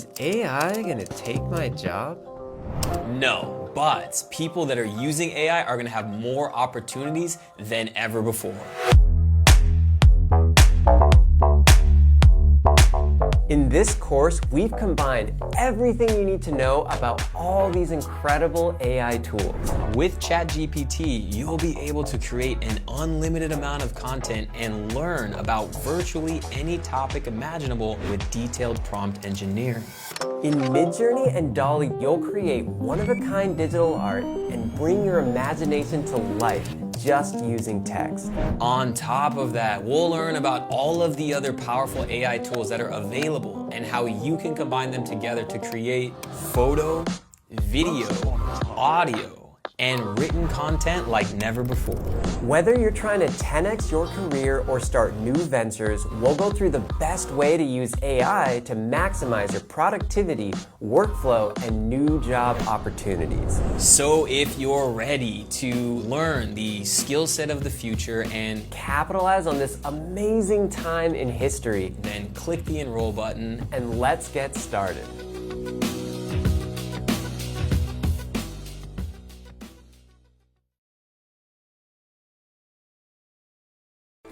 Is AI gonna take my job? No, but people that are using AI are going to have more opportunities than ever before. In this course, we've combined everything you need to know about all these incredible AI tools. With ChatGPT, you'll be able to create an unlimited amount of content and learn about virtually any topic imaginable with detailed prompt engineering. In Midjourney and DALL-E, you'll create one-of-a-kind digital art and bring your imagination to life just using text. On top of that, we'll learn about all of the other powerful AI tools that are available and how you can combine them together to create photo, video, audio, and written content like never before. Whether you're trying to 10x your career or start new ventures, we'll go through the best way to use AI to maximize your productivity, workflow, and new job opportunities. So if you're ready to learn the skill set of the future and capitalize on this amazing time in history, then click the enroll button and let's get started.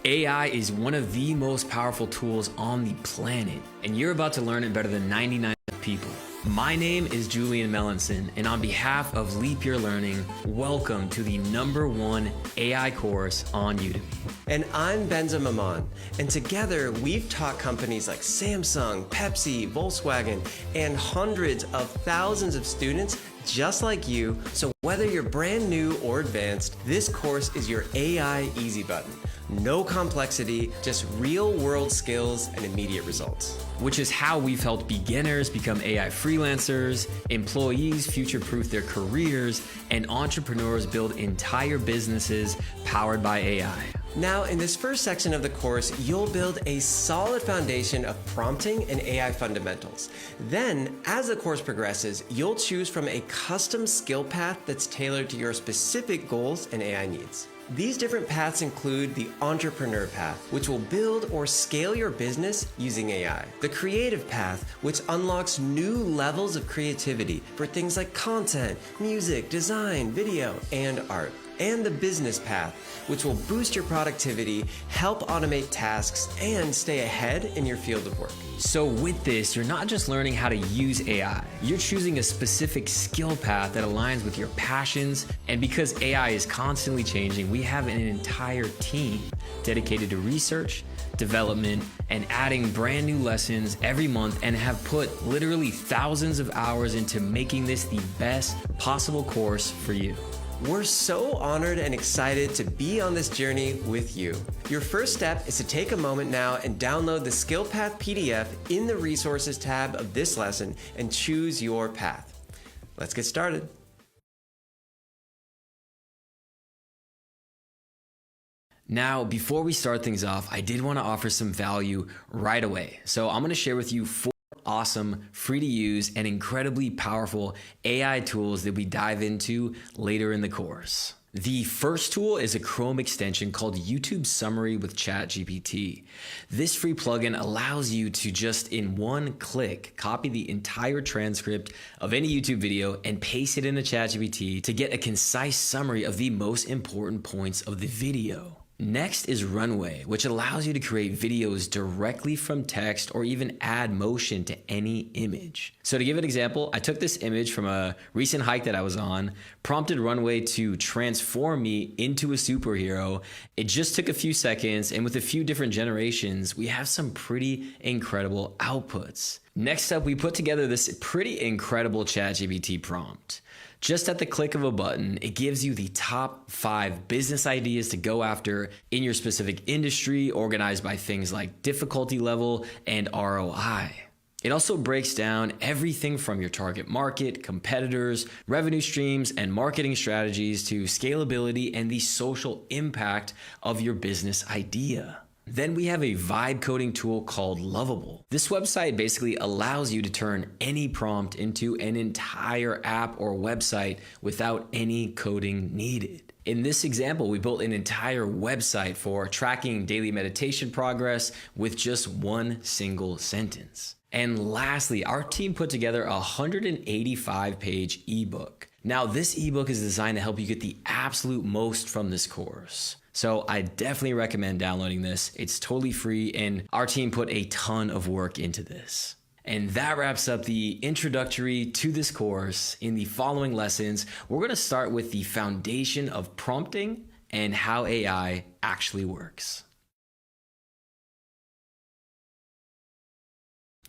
AI is one of the most powerful tools on the planet, and you're about to learn it better than 99% of people. My name is Julian Melanson, and on behalf of Leap Year Learning, welcome to the #1 AI course on Udemy. And I'm Benza Maman, and together we've taught companies like Samsung, Pepsi, Volkswagen, and hundreds of thousands of students just like you. So whether you're brand new or advanced, this course is your AI easy button. No complexity, just real world skills and immediate results. Which is how we've helped beginners become AI freelancers, employees future-proof their careers, and entrepreneurs build entire businesses powered by AI. Now, in this first section of the course, you'll build a solid foundation of prompting and AI fundamentals. Then, as the course progresses, you'll choose from a custom skill path that's tailored to your specific goals and AI needs. These different paths include the entrepreneur path, which will build or scale your business using AI. The creative path, which unlocks new levels of creativity for things like content, music, design, video, and art. And the business path, which will boost your productivity, help automate tasks, and stay ahead in your field of work. So with this, you're not just learning how to use AI, you're choosing a specific skill path that aligns with your passions. And because AI is constantly changing, we have an entire team dedicated to research, development, and adding brand new lessons every month, and have put literally thousands of hours into making this the best possible course for you. We're so honored and excited to be on this journey with you. Your first step is to take a moment now and download the Skill Path PDF in the Resources tab of this lesson and choose your path. Let's get started. Now, before we start things off, I did want to offer some value right away. So I'm going to share with you 4 awesome, free to use, and incredibly powerful AI tools that we dive into later in the course. The first tool is a Chrome extension called YouTube Summary with ChatGPT. This free plugin allows you to just in one click copy the entire transcript of any YouTube video and paste it into ChatGPT to get a concise summary of the most important points of the video. Next is Runway, which allows you to create videos directly from text or even add motion to any image. So to give an example, I took this image from a recent hike that I was on, prompted Runway to transform me into a superhero. It just took a few seconds, and with a few different generations, we have some pretty incredible outputs. Next up, we put together this pretty incredible ChatGPT prompt. Just at the click of a button, it gives you the top 5 business ideas to go after in your specific industry, organized by things like difficulty level and ROI. It also breaks down everything from your target market, competitors, revenue streams, and marketing strategies to scalability and the social impact of your business idea. Then we have a vibe coding tool called Lovable. This website basically allows you to turn any prompt into an entire app or website without any coding needed. In this example, we built an entire website for tracking daily meditation progress with just one single sentence. And lastly, our team put together a 185-page ebook. Now, this ebook is designed to help you get the absolute most from this course. So I definitely recommend downloading this. It's totally free, and our team put a ton of work into this. And that wraps up the introductory to this course. In the following lessons, we're going to start with the foundation of prompting and how AI actually works.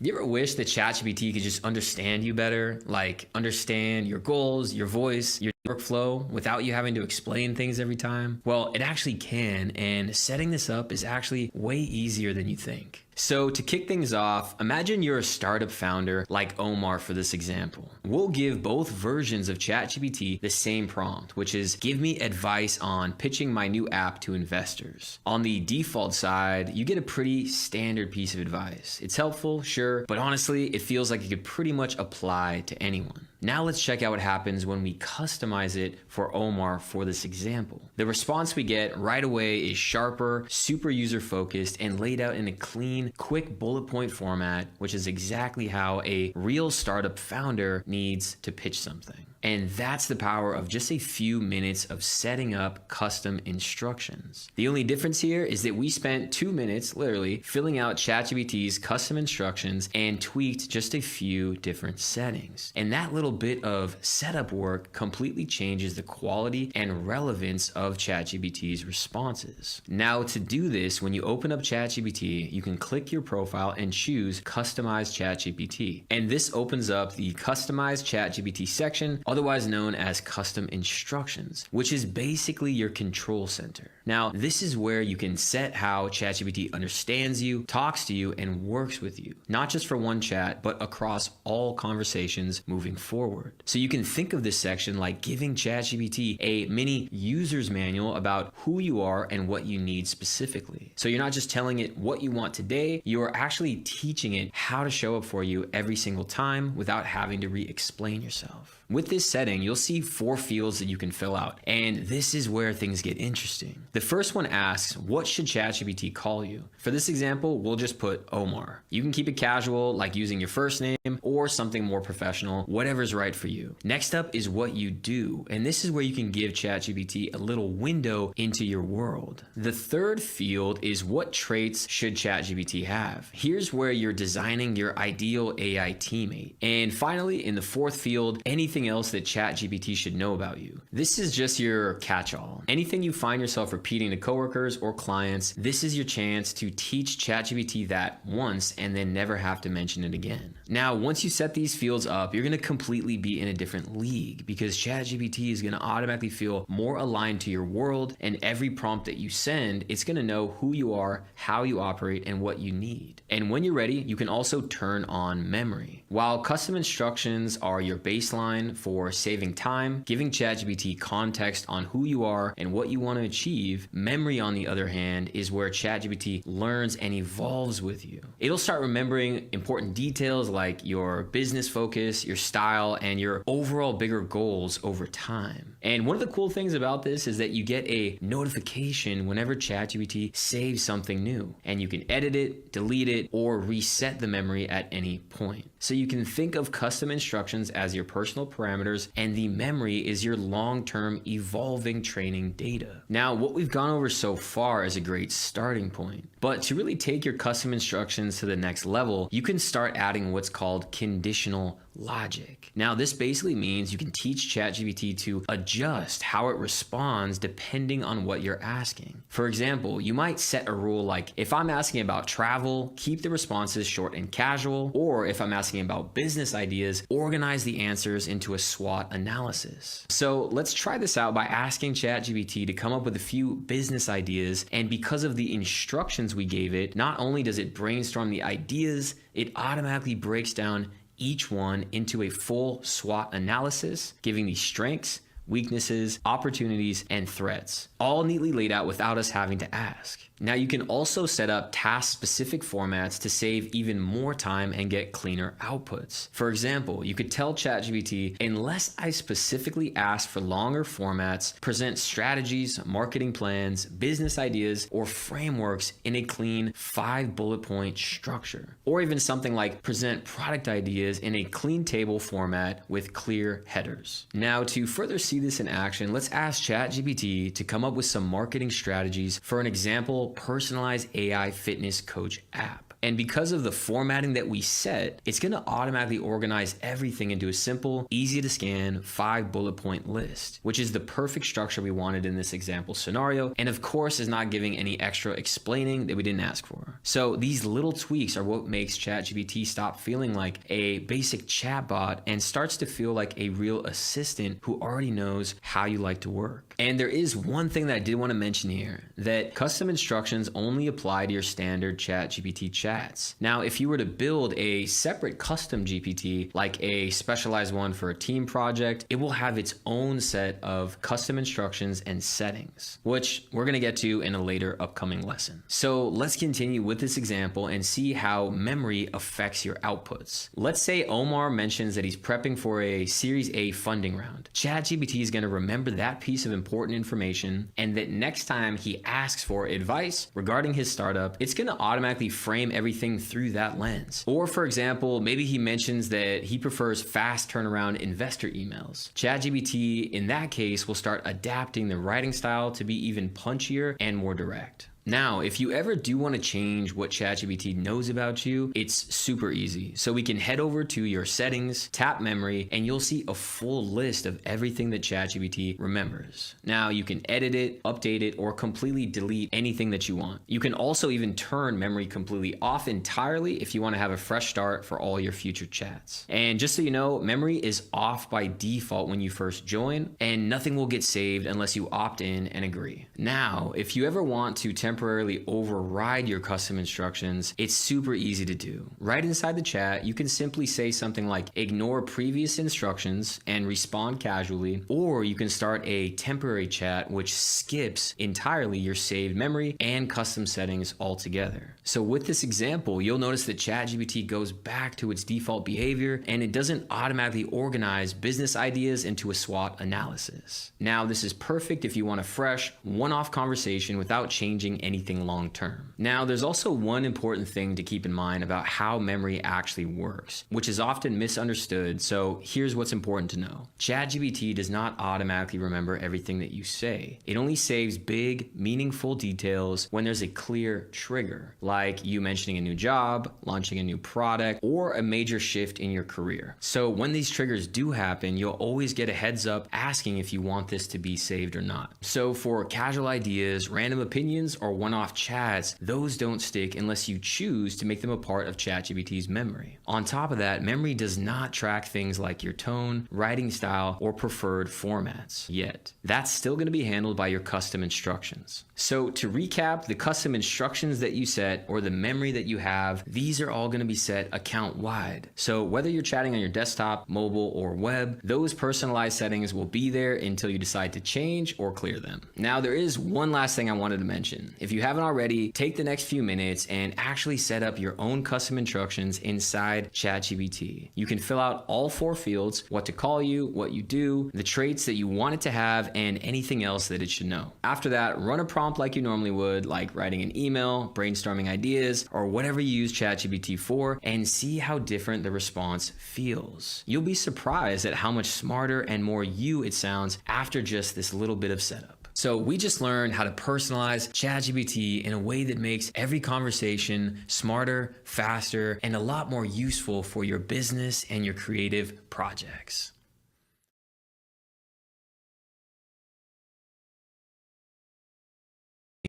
You ever wish that ChatGPT could just understand you better? Like understand your goals, your voice, your workflow without you having to explain things every time? Well, it actually can, and setting this up is actually way easier than you think. So to kick things off, imagine you're a startup founder like Omar for this example. We'll give both versions of ChatGPT the same prompt, which is give me advice on pitching my new app to investors. On the default side, you get a pretty standard piece of advice. It's helpful, sure, but honestly, it feels like it could pretty much apply to anyone. Now let's check out what happens when we customize it for Omar for this example. The response we get right away is sharper, super user-focused, and laid out in a clean, quick bullet point format, which is exactly how a real startup founder needs to pitch something. And that's the power of just a few minutes of setting up custom instructions. The only difference here is that we spent 2 minutes, literally, filling out ChatGPT's custom instructions and tweaked just a few different settings. And that little bit of setup work completely changes the quality and relevance of ChatGPT's responses. Now, to do this, when you open up ChatGPT, you can click your profile and choose Customize ChatGPT. And this opens up the Customize ChatGPT section, otherwise known as custom instructions, which is basically your control center. Now, this is where you can set how ChatGPT understands you, talks to you, and works with you, not just for one chat, but across all conversations moving forward. So you can think of this section like giving ChatGPT a mini user's manual about who you are and what you need specifically. So you're not just telling it what you want today, you are actually teaching it how to show up for you every single time without having to re-explain yourself. With this setting, you'll see 4 fields that you can fill out, and this is where things get interesting. The first one asks, what should ChatGPT call you? For this example, we'll just put Omar. You can keep it casual, like using your first name, or something more professional, whatever's right for you. Next up is what you do, and this is where you can give ChatGPT a little window into your world. The third field is what traits should ChatGPT have? Here's where you're designing your ideal AI teammate. And finally, in the fourth field, anything else that ChatGPT should know about you. This is just your catch-all. Anything you find yourself repeating to coworkers or clients, this is your chance to teach ChatGPT that once and then never have to mention it again. Now, once you set these fields up, you're going to completely be in a different league because ChatGPT is going to automatically feel more aligned to your world, and every prompt that you send, it's going to know who you are, how you operate, and what you need. And when you're ready, you can also turn on memory. While custom instructions are your baseline for saving time, giving ChatGPT context on who you are and what you want to achieve, memory, on the other hand, is where ChatGPT learns and evolves with you. It'll start remembering important details like your business focus, your style, and your overall bigger goals over time. And one of the cool things about this is that you get a notification whenever ChatGPT saves something new, and you can edit it, delete it, or reset the memory at any point. So you can think of custom instructions as your personal parameters, and the memory is your long-term evolving training data. Now, what we've gone over so far is a great starting point, but to really take your custom instructions to the next level, you can start adding what's called conditional logic. Now, this basically means you can teach ChatGPT to adjust how it responds depending on what you're asking. For example, you might set a rule like, if I'm asking about travel, keep the responses short and casual, or if I'm asking about business ideas, organize the answers into a SWOT analysis. So let's try this out by asking ChatGPT to come up with a few business ideas, and because of the instructions we gave it, not only does it brainstorm the ideas, it automatically breaks down each one into a full SWOT analysis, giving the strengths, weaknesses, opportunities, and threats, all neatly laid out without us having to ask. Now you can also set up task-specific formats to save even more time and get cleaner outputs. For example, you could tell ChatGPT, unless I specifically ask for longer formats, present strategies, marketing plans, business ideas, or frameworks in a clean 5 bullet point structure. Or even something like present product ideas in a clean table format with clear headers. Now to further see this in action, let's ask ChatGPT to come up with some marketing strategies for an example personalized AI fitness coach app. And because of the formatting that we set, it's going to automatically organize everything into a simple, easy to scan 5 bullet point list, which is the perfect structure we wanted in this example scenario. And of course is not giving any extra explaining that we didn't ask for. So these little tweaks are what makes ChatGPT stop feeling like a basic chatbot and starts to feel like a real assistant who already knows how you like to work. And there is one thing that I did want to mention here, that custom instructions only apply to your standard ChatGPT chats. Now, if you were to build a separate custom GPT, like a specialized one for a team project, it will have its own set of custom instructions and settings, which we're going to get to in a later upcoming lesson. So let's continue with this example and see how memory affects your outputs. Let's say Omar mentions that he's prepping for a Series A funding round. ChatGPT is going to remember that piece of important information, and that next time he asks for advice regarding his startup, it's going to automatically frame everything through that lens. Or for example, maybe he mentions that he prefers fast turnaround investor emails. ChatGPT in that case will start adapting the writing style to be even punchier and more direct. Now, if you ever do want to change what ChatGPT knows about you, it's super easy. So we can head over to your settings, tap memory, and you'll see a full list of everything that ChatGPT remembers. Now, you can edit it, update it, or completely delete anything that you want. You can also even turn memory completely off entirely if you want to have a fresh start for all your future chats. And just so you know, memory is off by default when you first join, and nothing will get saved unless you opt in and agree. Now, if you ever want to temporarily override your custom instructions, it's super easy to do. Right inside the chat, you can simply say something like ignore previous instructions and respond casually, or you can start a temporary chat which skips entirely your saved memory and custom settings altogether. So with this example, you'll notice that ChatGPT goes back to its default behavior and it doesn't automatically organize business ideas into a SWOT analysis. Now, this is perfect if you want a fresh, one-off conversation without changing anything long term. Now, there's also one important thing to keep in mind about how memory actually works, which is often misunderstood, so here's what's important to know. ChatGPT does not automatically remember everything that you say. It only saves big, meaningful details when there's a clear trigger, like you mentioning a new job, launching a new product, or a major shift in your career. So when these triggers do happen, you'll always get a heads up asking if you want this to be saved or not. So for casual ideas, random opinions, or one-off chats, those don't stick unless you choose to make them a part of ChatGPT's memory. On top of that, memory does not track things like your tone, writing style, or preferred formats yet. That's still going to be handled by your custom instructions. So to recap, the custom instructions that you set or the memory that you have, these are all going to be set account-wide. So whether you're chatting on your desktop, mobile, or web, those personalized settings will be there until you decide to change or clear them. Now, there is one last thing I wanted to mention. If you haven't already, take the next few minutes and actually set up your own custom instructions inside ChatGPT. You can fill out all 4 fields: what to call you, what you do, the traits that you want it to have, and anything else that it should know. After that, run a prompt like you normally would, like writing an email, brainstorming ideas, or whatever you use ChatGPT for, and see how different the response feels. You'll be surprised at how much smarter and more you it sounds after just this little bit of setup. So we just learned how to personalize ChatGPT in a way that makes every conversation smarter, faster, and a lot more useful for your business and your creative projects.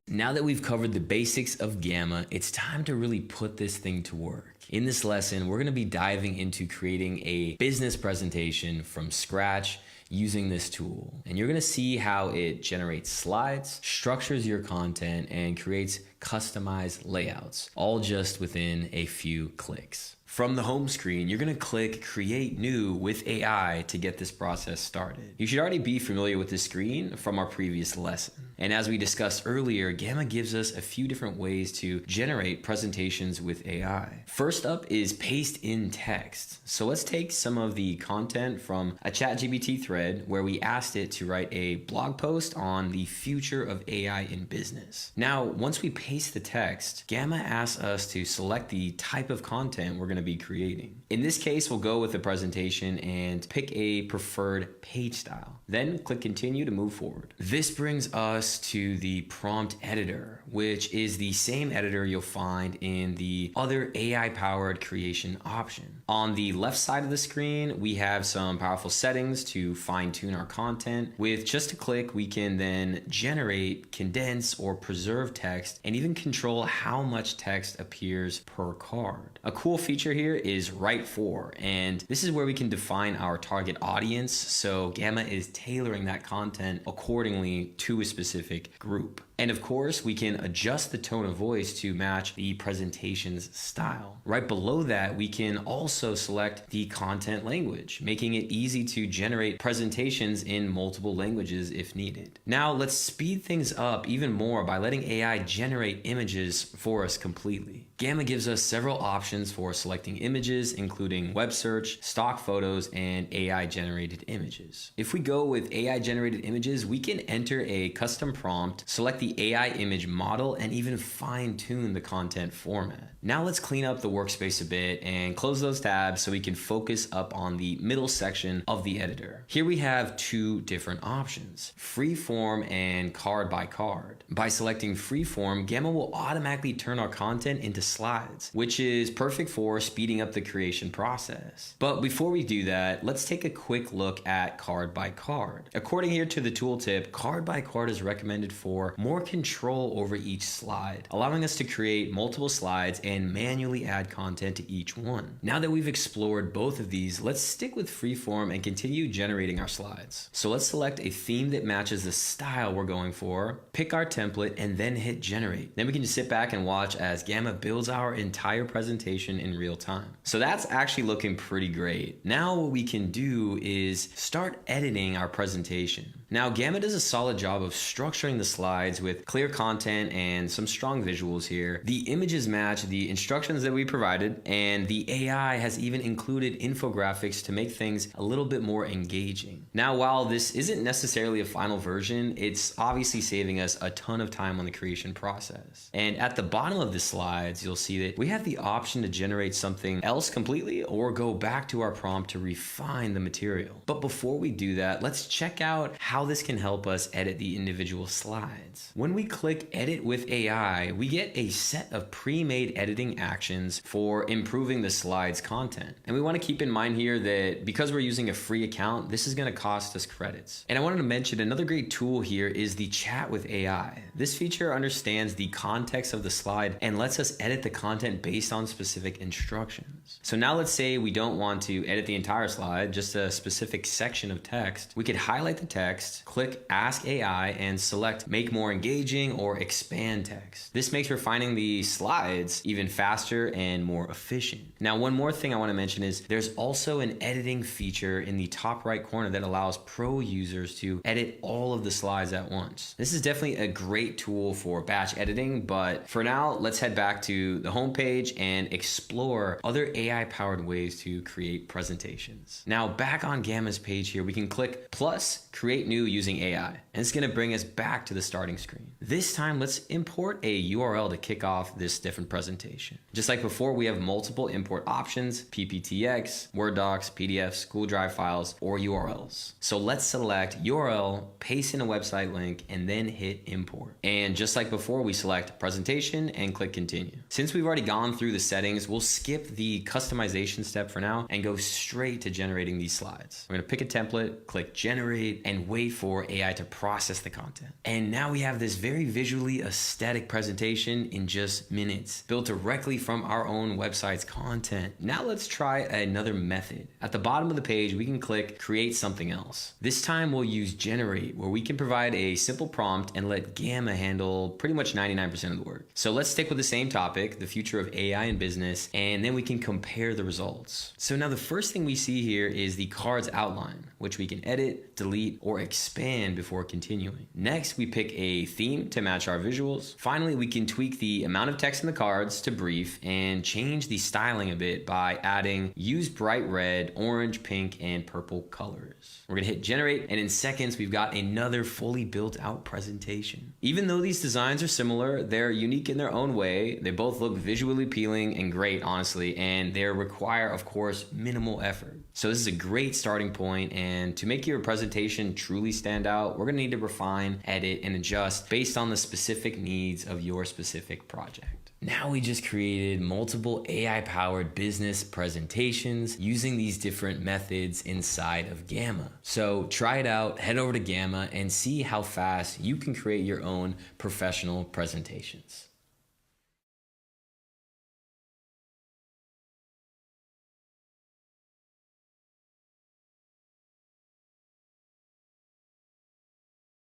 Now that we've covered the basics of Gamma, it's time to really put this thing to work. In this lesson, we're going to be diving into creating a business presentation from scratch using this tool. And you're going to see how it generates slides, structures your content, and creates customized layouts, all just within a few clicks. From the home screen, you're going to click Create New with AI to get this process started. You should already be familiar with this screen from our previous lesson. And as we discussed earlier, Gamma gives us a few different ways to generate presentations with AI. First up is paste in text. So let's take some of the content from a ChatGPT thread where we asked it to write a blog post on the future of AI in business. Now, once we paste the text, Gamma asks us to select the type of content we're going to be creating. In this case, we'll go with the presentation and pick a preferred page style. Then click continue to move forward. This brings us to the prompt editor, which is the same editor you'll find in the other AI-powered creation option. On the left side of the screen, we have some powerful settings to fine-tune our content. With just a click, we can then generate, condense, or preserve text, and even control how much text appears per card. A cool feature here is Write For, and this is where we can define our target audience, so Gamma is tailoring that content accordingly to a specific group. And of course, we can adjust the tone of voice to match the presentation's style. Right below that, we can also select the content language, making it easy to generate presentations in multiple languages if needed. Now, let's speed things up even more by letting AI generate images for us completely. Gamma gives us several options for selecting images, including web search, stock photos, and AI-generated images. If we go with AI-generated images, we can enter a custom prompt, select the AI image model, and even fine-tune the content format. Now let's clean up the workspace a bit and close those tabs so we can focus up on the middle section of the editor. Here we have two different options, freeform and card by card. By selecting freeform, Gamma will automatically turn our content into slides, which is perfect for speeding up the creation process. But before we do that, let's take a quick look at card by card. According here to the tooltip, card by card is recommended for more control over each slide, allowing us to create multiple slides and manually add content to each one. Now that we've explored both of these, let's stick with freeform and continue generating our slides. So let's select a theme that matches the style we're going for, pick our template, and then hit generate. Then we can just sit back and watch as Gamma builds our entire presentation in real time. So that's actually looking pretty great. Now what we can do is start editing our presentation. Now, Gamma does a solid job of structuring the slides with clear content and some strong visuals here. The images match the instructions that we provided, and the AI has even included infographics to make things a little bit more engaging. Now, while this isn't necessarily a final version, it's obviously saving us a ton of time on the creation process. And at the bottom of the slides, you'll see that we have the option to generate something else completely or go back to our prompt to refine the material. But before we do that, let's check out how this can help us edit the individual slides. When we click Edit with AI, we get a set of pre-made editing actions for improving the slide's content. And we want to keep in mind here that because we're using a free account, this is going to cost us credits. And I wanted to mention another great tool here is the Chat with AI. This feature understands the context of the slide and lets us edit the content based on specific instructions. So now let's say we don't want to edit the entire slide, just a specific section of text. We could highlight the text, click Ask AI, and select Make More Engaging or Expand Text. This makes refining the slides even faster and more efficient. Now, one more thing I want to mention is there's also an editing feature in the top right corner that allows pro users to edit all of the slides at once. This is definitely a great tool for batch editing, but for now, let's head back to the homepage and explore other AI-powered ways to create presentations. Now, back on Gamma's page here, we can click plus create new using AI, and it's going to bring us back to the starting screen. This time, let's import a URL to kick off this different presentation. Just like before, we have multiple import options, PPTX, Word docs, PDFs, Google Drive files, or URLs. So let's select URL, paste in a website link, and then hit import. And just like before, we select presentation and click continue. Since we've already gone through the settings, we'll skip the customization step for now and go straight to generating these slides. We're going to pick a template, click generate, and wait wait for AI to process the content. And now we have this very visually aesthetic presentation in just minutes, built directly from our own website's content. Now let's try another method. At the bottom of the page, we can click Create Something Else. This time we'll use Generate, where we can provide a simple prompt and let Gamma handle pretty much 99% of the work. So let's stick with the same topic, the future of AI in business, and then we can compare the results. So now the first thing we see here is the card's outline, which we can edit, delete, or expand before continuing. Next, we pick a theme to match our visuals. Finally, we can tweak the amount of text in the cards to brief and change the styling a bit by adding use bright red, orange, pink, and purple colors. We're gonna hit generate, and in seconds, we've got another fully built out presentation. Even though these designs are similar, they're unique in their own way. They both look visually appealing and great, honestly, and they require, of course, minimal effort. So this is a great starting point, and to make your presentation truly stand out, we're gonna need to refine, edit, and adjust based on the specific needs of your specific project. Now we just created multiple AI-powered business presentations using these different methods inside of Gamma. So try it out, head over to Gamma, and see how fast you can create your own professional presentations.